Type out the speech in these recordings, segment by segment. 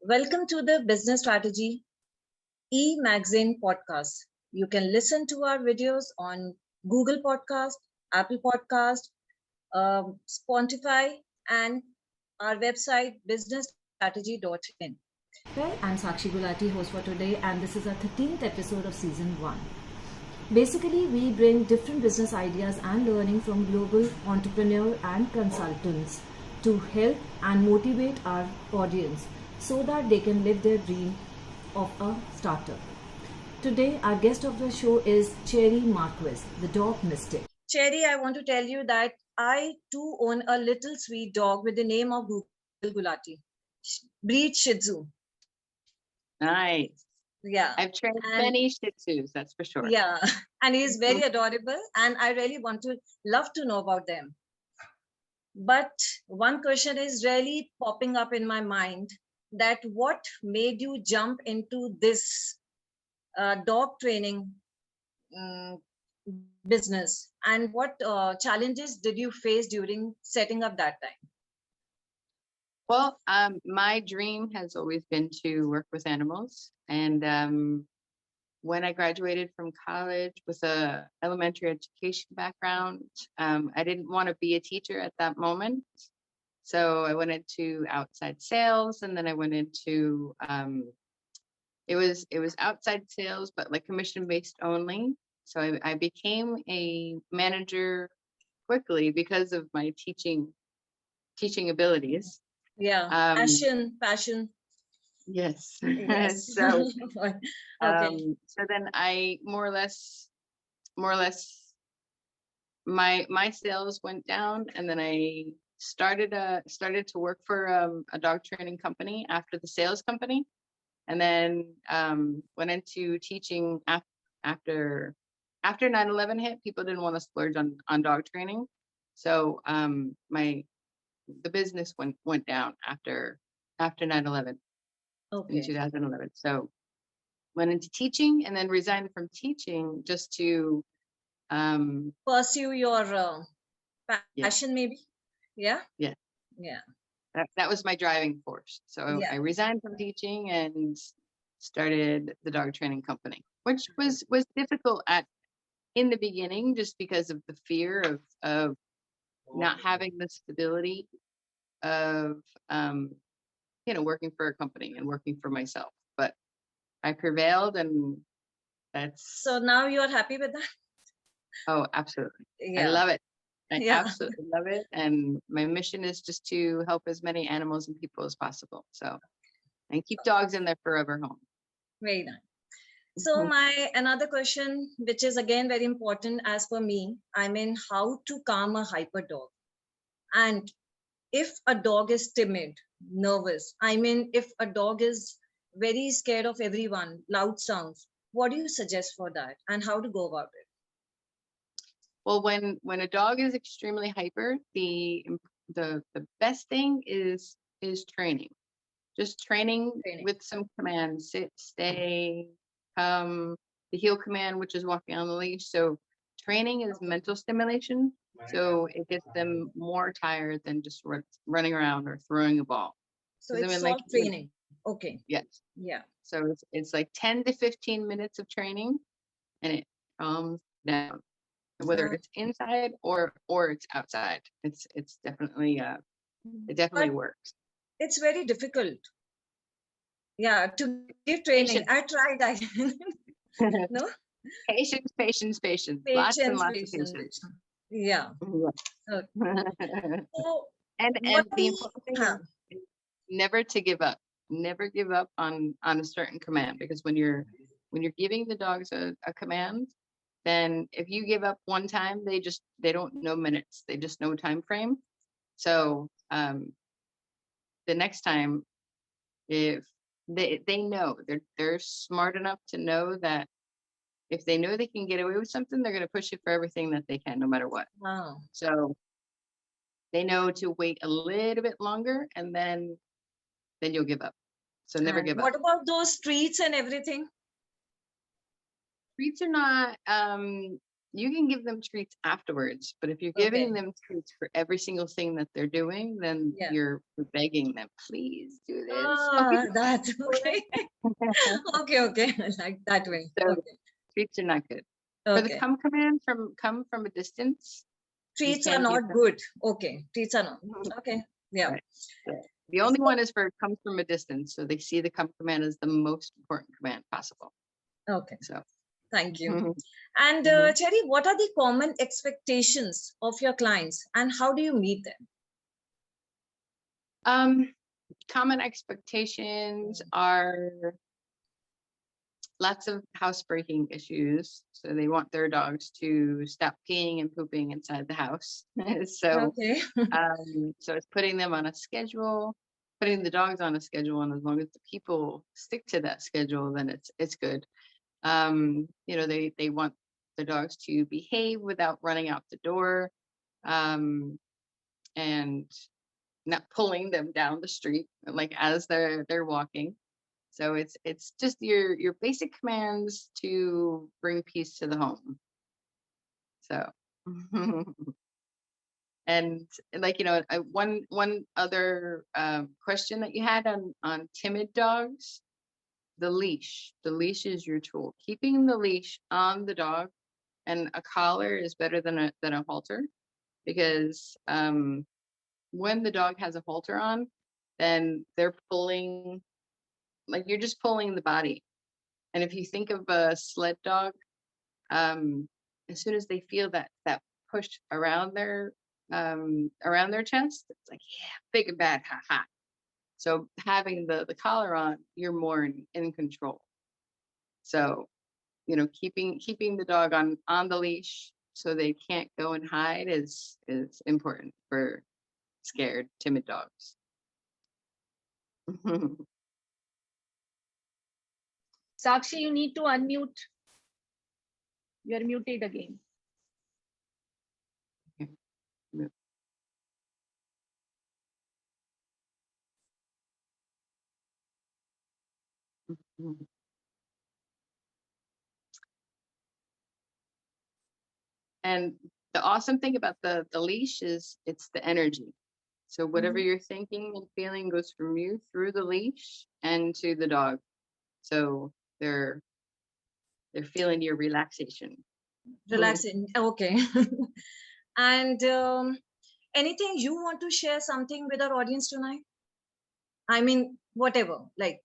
Welcome to the Business Strategy e-magazine podcast. You can listen to our videos on Google Podcast, Apple Podcast, Spotify, and our website businessstrategy.in. Well, I'm Sakshi Gulati, host for today, and this is our 13th episode of season 1. Basically, we bring different business ideas and learning from global entrepreneurs and consultants to help and motivate our audience so that they can live their dream of a startup. Today, our guest of the show is Cherie Marquez, the dog mystic. Cherie, I want to tell you that I too own a little sweet dog with the name of Gulati, breed Shih Tzu. Nice. Yeah. I've trained many Shih Tzus, that's for sure. Yeah. And he's very adorable and I really love to know about them. But one question is really popping up in my mind, that what made you jump into this dog training business, and what challenges did you face during setting up that time? Well, my dream has always been to work with animals. And when I graduated from college with a elementary education background, I didn't want to be a teacher at that moment. So I went into outside sales, and then I went into it was outside sales, but like commission based only. So I became a manager quickly because of my teaching abilities. Yeah, passion. Yes. Yes. So Okay. so then I more or less my sales went down, and then I started to work for a dog training company after the sales company, and then went into teaching after 9/11 hit. People didn't want to splurge on dog training, so the business went down after 9/11 in 2011. So went into teaching, and then resigned from teaching just to pursue your passion, maybe. Yeah. That was my driving force. So Yeah. I resigned from teaching and started the dog training company, which was difficult in the beginning, just because of the fear of not having the stability of working for a company and working for myself. But I prevailed, and that's So now you are happy with that? Oh, absolutely. I Yeah. love it. I Yeah. absolutely love it. And my mission is just to help as many animals and people as possible. So, and keep dogs in their forever home. Very nice. So my another question, which is again very important as per me, I mean, how to calm a hyper dog. And if a dog is timid, nervous, I mean, if a dog is very scared of everyone, loud sounds, what do you suggest for that, and how to go about it? Well, when a dog is extremely hyper, the best thing is training. Just training with some commands: sit, stay, come. The heel command, which is walking on the leash. So training is mental stimulation. So it gets them more tired than just running around or throwing a ball. So it's soft training. Okay. Yes. Yeah. So it's like 10 to 15 minutes of training, and it calms down. Whether it's inside or it's outside, it's definitely it definitely works. It's very difficult. Yeah, to give training. I tried that. No? Patience. Lots and lots of patience. Yeah. Okay. So, and the important thing is never to give up. Never give up on a certain command, because when you're giving the dogs a command, then if you give up one time, they don't know minutes, they just know time frame. So the next time, if they know, they're smart enough to know that if they know they can get away with something, they're going to push it for everything that they can, no matter what. Wow. So they know to wait a little bit longer, and then you'll give up. So never give up. What about those treats and everything? Treats are not you can give them treats afterwards, but if you're giving them treats for every single thing that they're doing, then you're begging them, please do this. That's okay. Okay. Like that way. So treats are not good. For the come command come from a distance. Treats are not good. Okay. Treats are not. Okay. Yeah. Right. The only one is for come from a distance. So they see the come command as the most important command possible. Okay. So thank you. And Cherie, what are the common expectations of your clients and how do you meet them? Common expectations are lots of housebreaking issues. So they want their dogs to stop peeing and pooping inside the house. So it's putting them on a schedule, putting the dogs on a schedule, and as long as the people stick to that schedule, then it's good. They want the dogs to behave without running out the door, and not pulling them down the street like as they're walking. So it's just your basic commands to bring peace to the home. So and like one other question that you had on timid dogs, the leash is your tool. Keeping the leash on the dog, and a collar is better than a halter, because when the dog has a halter on, then they're pulling, like you're just pulling the body. And if you think of a sled dog, as soon as they feel that push around their chest, it's like, yeah, big and bad, ha ha. So having the collar on, you're more in control. So keeping the dog on the leash so they can't go and hide is important for scared, timid dogs. Sakshi, you need to unmute. You're muted again. And the awesome thing about the leash is it's the energy. So whatever you're thinking and feeling goes from you through the leash and to the dog. So they're feeling your relaxation. Relaxing. Okay. And anything you want to share something with our audience tonight? I mean, whatever, like.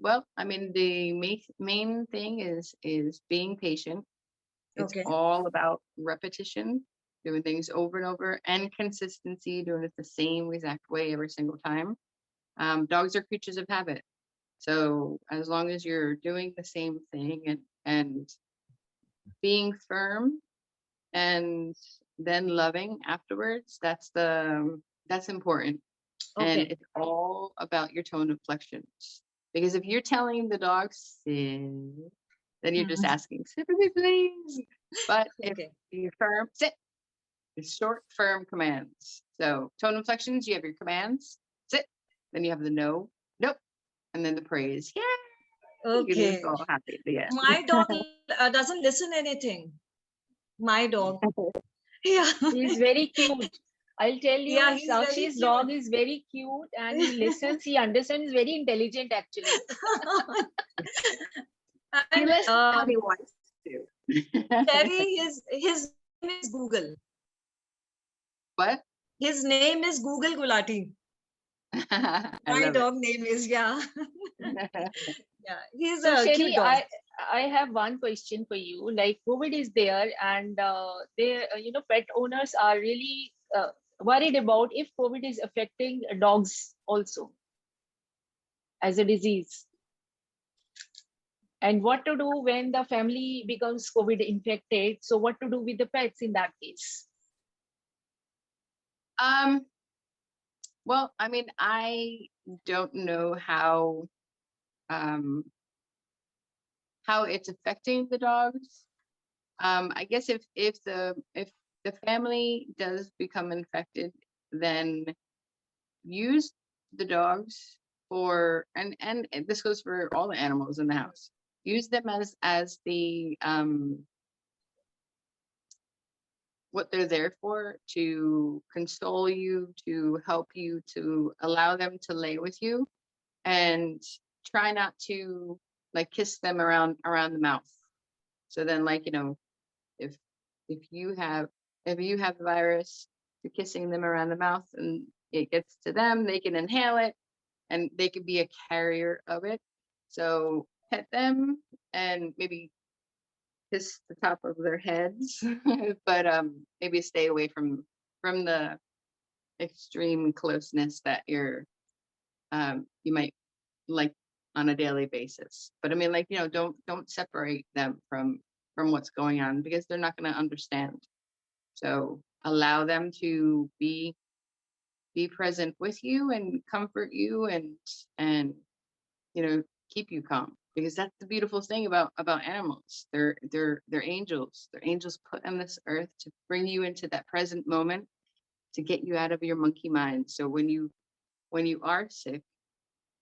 Well, I mean, the main thing is being patient. It's all about repetition, doing things over and over, and consistency, doing it the same exact way every single time. Dogs are creatures of habit. So as long as you're doing the same thing and being firm and then loving afterwards, that's important. And it's all about your tone inflections. Because if you're telling the dog sit, then you're just asking, sit for me, please. But if you're firm, sit. It's short, firm commands. So tone inflections, you have your commands, sit. Then you have the no, nope, and then the praise. Yeah. Okay. All happy. Yeah. My dog doesn't listen anything. My dog. Yeah. He's very cute. I'll tell you, Yeah, Sakshi's dog is very cute and he listens, he understands, he's very intelligent actually. He listens what he wants to. Cherie, his name is Google. What? His name is Google Gulati. My dog name is, yeah. Yeah, he's so, a Cherie, cute dog. I have one question for you. Like COVID is there and pet owners are really worried about if COVID is affecting dogs also as a disease. And what to do when the family becomes COVID infected? So what to do with the pets in that case? Well, I mean, I don't know how it's affecting the dogs. I guess if the family does become infected, then use the dogs for and this goes for all the animals in the house. use them as the what they're there for, to console you, to help you, to allow them to lay with you, and try not to like kiss them around the mouth. So then, like, you know, if you have the virus, you're kissing them around the mouth and it gets to them, they can inhale it and they could be a carrier of it. So pet them and maybe kiss the top of their heads, but maybe stay away from the extreme closeness that you might like on a daily basis. But I mean, like, you know, don't separate them from what's going on, because they're not going to understand. So allow them to be present with you and comfort you and you know, keep you calm, because that's the beautiful thing about animals. They're angels. They're angels put on this earth to bring you into that present moment, to get you out of your monkey mind. So when you are sick,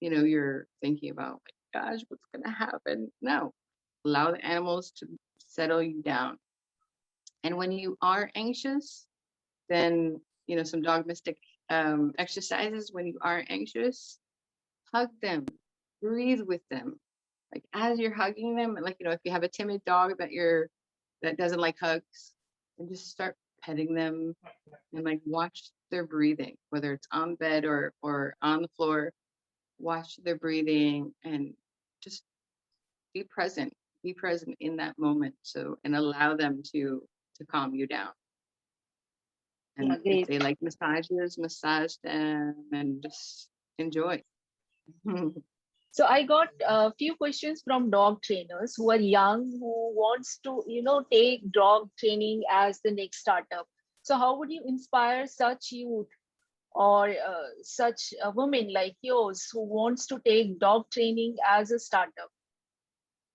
you know, you're thinking about, like, gosh, what's going to happen? No, allow the animals to settle you down. And when you are anxious, then, you know, some dog mystic exercises. When you are anxious, hug them, breathe with them. Like, as you're hugging them, like, you know, if you have a timid dog that doesn't like hugs, and just start petting them and like watch their breathing, whether it's on bed or on the floor. Watch their breathing and just be present in that moment. So, and allow them to calm you down. And Yeah, if great. they like massages, massage them and just enjoy. So I got a few questions from dog trainers who are young, who wants to, you know, take dog training as the next startup. So how would you inspire such youth or such a woman like yours who wants to take dog training as a startup?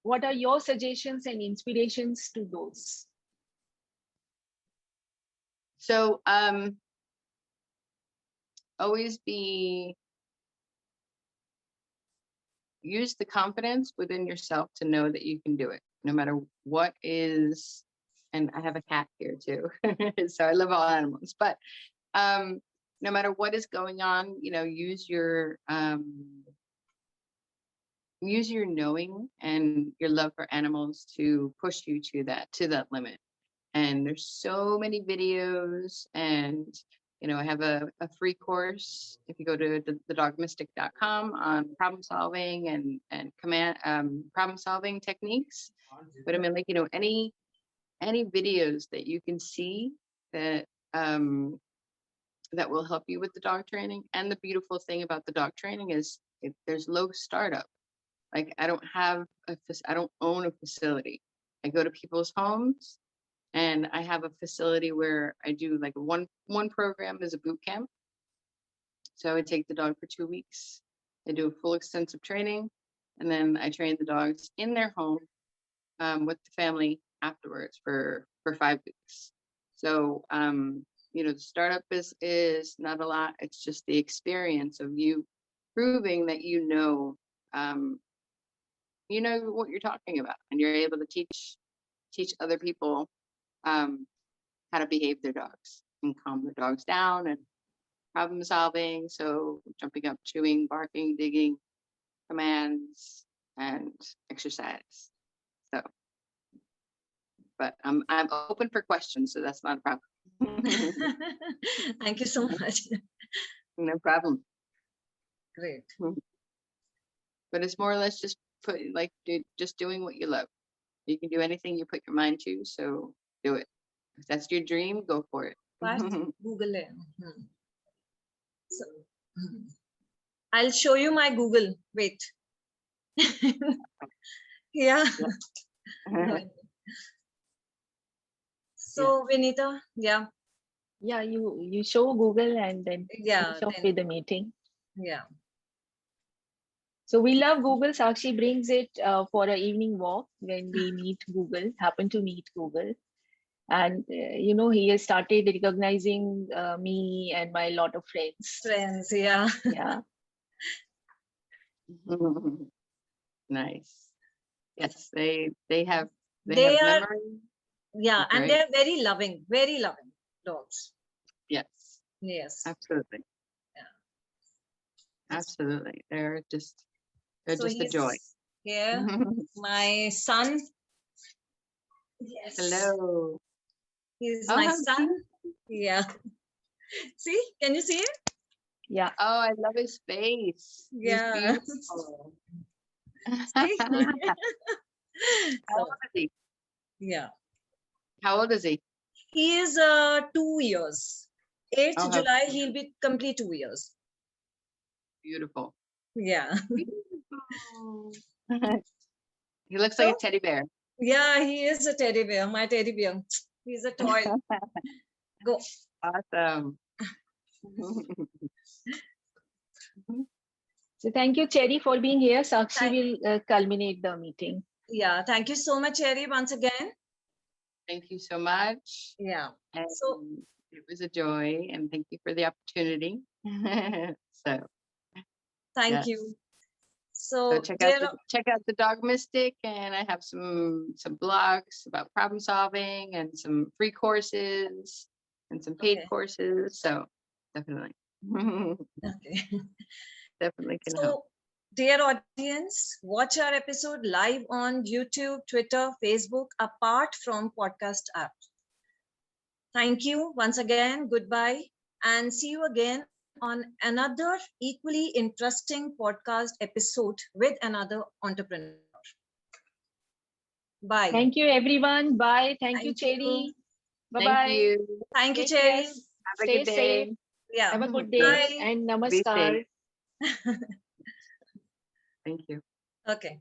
What are your suggestions and inspirations to those? So always use the confidence within yourself to know that you can do it, no matter what is. And I have a cat here too, so I love all animals. But no matter what is going on, you know, use your knowing and your love for animals to push you to that limit. And there's so many videos, and you know, I have a free course if you go to thedogmystic.com on problem solving and problem solving techniques. But I mean, like, you know, any videos that you can see that that will help you with the dog training. And the beautiful thing about the dog training is there's low startup. Like, I don't own a facility. I go to people's homes, and I have a facility where I do like one program is a boot camp. So I would take the dog for 2 weeks. I do a full extensive training, and then I train the dogs in their home with the family afterwards for 5 weeks. So you know, the startup is not a lot. It's just the experience of you proving that you know what you're talking about, and you're able to teach other people how to behave their dogs and calm their dogs down, and problem solving. So jumping up, chewing, barking, digging, commands, and exercise. So, but I'm open for questions, so that's not a problem. Thank you so much. No problem. Great. But it's more or less just just doing what you love. You can do anything you put your mind to, so do it. If that's your dream, go for it. Google it. So, I'll show you my Google. Wait. Yeah. So, Vaneeta, yeah. Yeah, you show Google and then finish off with the meeting. Yeah. So we love Google. Sakshi brings it for an evening walk when we happen to meet Google. And, you know, he has started recognizing me and my lot of friends. Yeah. Yeah. Nice. Yes, they have They are, memory. yeah, and Right. they're very loving dogs. Yes, Yes. absolutely. Yeah. Absolutely. They're just a He's joy. here. My son. Yes. Hello. He's Oh, my how son. cute. Yeah. See? Can you see it? Yeah. Oh, I love his face. Yeah. He's beautiful. See? How old So, is he? yeah. How old is he? He is 2 years. 8th Oh, how July, he'll be complete 2 years. beautiful. Yeah. Beautiful. He looks So, like a teddy bear. yeah, he is a teddy bear, my teddy bear. He's a toy. Go. Awesome. So thank you, Cherie, for being here. Sakshi Thank- will culminate the meeting. Yeah, thank you so much, Cherie, once again. Thank you so much. Yeah. And So, it was a joy, and thank you for the opportunity. So thank yes. you. So So, check dear, out the Dog Mystic, and I have some blogs about problem solving and some free courses and some paid Okay. courses. So definitely, okay. definitely can help. So, dear audience, watch our episode live on YouTube, Twitter, Facebook, apart from podcast app. Thank you once again. Goodbye, and see you again on another equally interesting podcast episode with another entrepreneur. Bye. Thank you, everyone. Bye. Thank you, Thank you. Cherie. Bye Thank bye. you. Thank you, Take care. Cherie. Have a Stay good safe. day. Yeah. Have a good day Bye. and Be safe. namaskar. Thank you. Okay.